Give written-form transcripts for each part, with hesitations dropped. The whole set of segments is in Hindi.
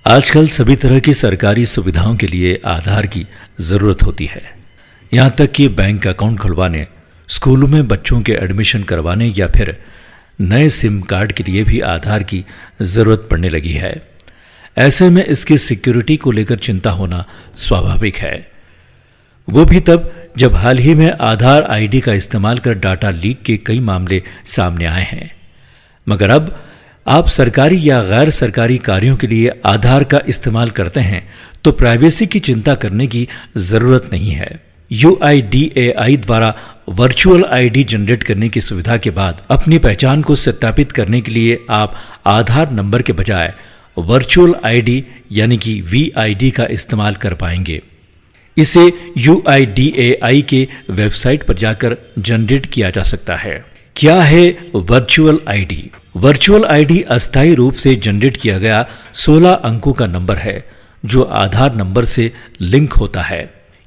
आजकल सभी तरह की सरकारी सुविधाओं के लिए आधार की ज़रूरत होती है। यहाँ तक कि बैंक अकाउंट खुलवाने, स्कूलों में बच्चों के एडमिशन करवाने या फिर नए सिम कार्ड के लिए भी आधार की ज़रूरत पड़ने लगी है। ऐसे में इसकी सिक्योरिटी को लेकर चिंता होना स्वाभाविक है, वो भी तब जब हाल ही में आधार आईडी का इस्तेमाल कर डाटा लीक के कई मामले सामने आए हैं। मगर अब आप सरकारी या गैर सरकारी कार्यों के लिए आधार का इस्तेमाल करते हैं तो प्राइवेसी की चिंता करने की ज़रूरत नहीं है। UIDAI द्वारा वर्चुअल आईडी जनरेट करने की सुविधा के बाद अपनी पहचान को सत्यापित करने के लिए आप आधार नंबर के बजाय वर्चुअल आईडी यानी कि VID का इस्तेमाल कर पाएंगे। इसे UIDAI के वेबसाइट पर जाकर जनरेट किया जा सकता है। क्या है वर्चुअल आईडी? वर्चुअल आईडी अस्थायी रूप से जनरेट किया गया 16 अंकों का नंबर है जो आधार नंबर से लिंक होता है।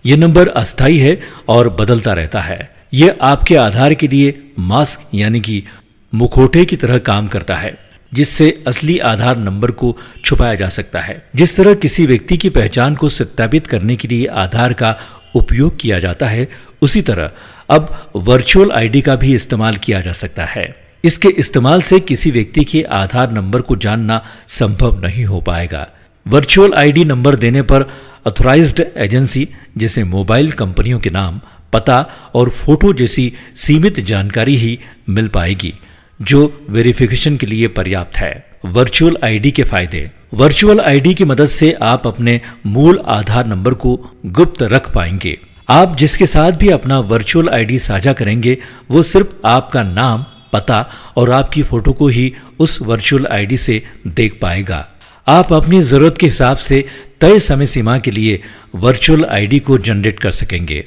यह नंबर अस्थायी है और बदलता रहता है। यह आपके आधार के लिए मास्क यानी कि मुखौटे की तरह काम करता है, जिससे असली आधार नंबर को छुपाया जा सकता है। जिस तरह किसी व्यक्ति की पहचान को सत्यापित करने के लिए आधार का उपयोग किया जाता है, उसी तरह अब वर्चुअल आईडी का भी इस्तेमाल किया जा सकता है। इसके इस्तेमाल से किसी व्यक्ति के आधार नंबर को जानना संभव नहीं हो पाएगा। वर्चुअल आईडी नंबर देने पर ऑथराइज्ड एजेंसी जैसे मोबाइल कंपनियों के नाम, पता और फोटो जैसी सीमित जानकारी ही मिल पाएगी, जो वेरिफिकेशन के लिए पर्याप्त है। वर्चुअल आईडी के फायदे। वर्चुअल आईडी की मदद से आप अपने मूल आधार नंबर को गुप्त रख पाएंगे। आप जिसके साथ भी अपना वर्चुअल आईडी साझा करेंगे, वो सिर्फ आपका नाम, पता और आपकी फोटो को ही उस वर्चुअल आईडी से देख पाएगा। आप अपनी ज़रूरत के हिसाब से तय समय सीमा के लिए वर्चुअल आईडी को जनरेट कर सकेंगे।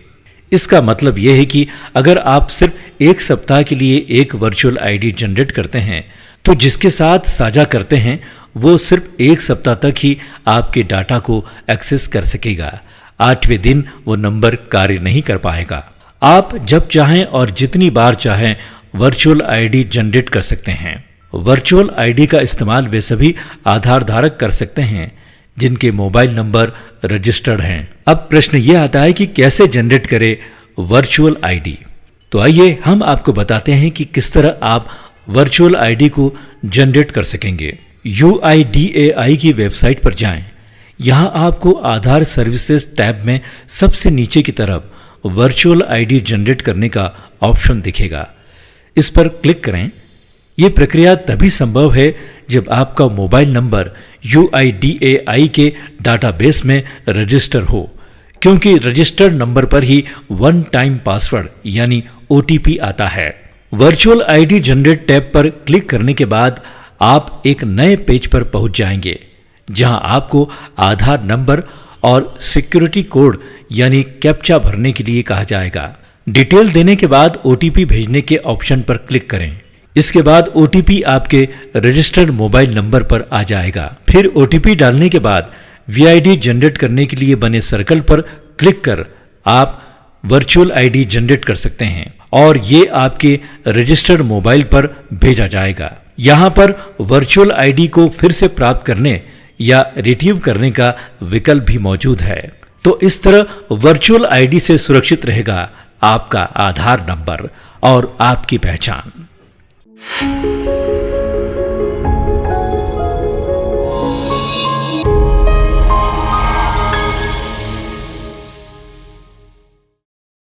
इसका मतलब यह है कि अगर आप सिर्फ एक सप्ताह के लिए एक वर्चुअल आईडी जनरेट करते हैं, तो जिसके साथ साझा करते हैं वो सिर्फ एक सप्ताह तक ही आपके डाटा को एक्सेस कर सकेगा। 8वें दिन वो नंबर कार्य नहीं कर पाएगा। आप जब चाहें और जितनी बार चाहें वर्चुअल आईडी जनरेट कर सकते हैं। वर्चुअल आईडी का इस्तेमाल वे सभी आधार धारक कर सकते हैं जिनके मोबाइल नंबर रजिस्टर्ड हैं। अब प्रश्न यह आता है कि कैसे जनरेट करें वर्चुअल आईडी। तो आइए हम आपको बताते हैं कि किस तरह आप वर्चुअल आईडी को जनरेट कर सकेंगे। UIDAI की वेबसाइट पर जाएं। यहां आपको आधार सर्विसेज टैब में सबसे नीचे की तरफ वर्चुअल आईडी जनरेट करने का ऑप्शन दिखेगा। इस पर क्लिक करें। यह प्रक्रिया तभी संभव है जब आपका मोबाइल नंबर UIDAI के डाटाबेस में रजिस्टर हो, क्योंकि रजिस्टर्ड नंबर पर ही वन टाइम पासवर्ड यानी OTP आता है। वर्चुअल आईडी जनरेट टैब पर क्लिक करने के बाद आप एक नए पेज पर पहुंच जाएंगे, जहां आपको आधार नंबर और सिक्योरिटी कोड यानी कैप्चा भरने के लिए कहा जाएगा। डिटेल देने के बाद OTP भेजने के ऑप्शन पर क्लिक करें। इसके बाद OTP आपके रजिस्टर्ड मोबाइल नंबर पर आ जाएगा। फिर OTP डालने के बाद VID जनरेट करने के लिए बने सर्कल पर क्लिक कर आप वर्चुअल आईडी जनरेट कर सकते हैं और ये आपके रजिस्टर्ड मोबाइल पर भेजा जाएगा। यहाँ पर वर्चुअल आईडी को फिर से प्राप्त करने या रिट्रीव करने का विकल्प भी मौजूद है। तो इस तरह वर्चुअल आईडी से सुरक्षित रहेगा आपका आधार नंबर और आपकी पहचान।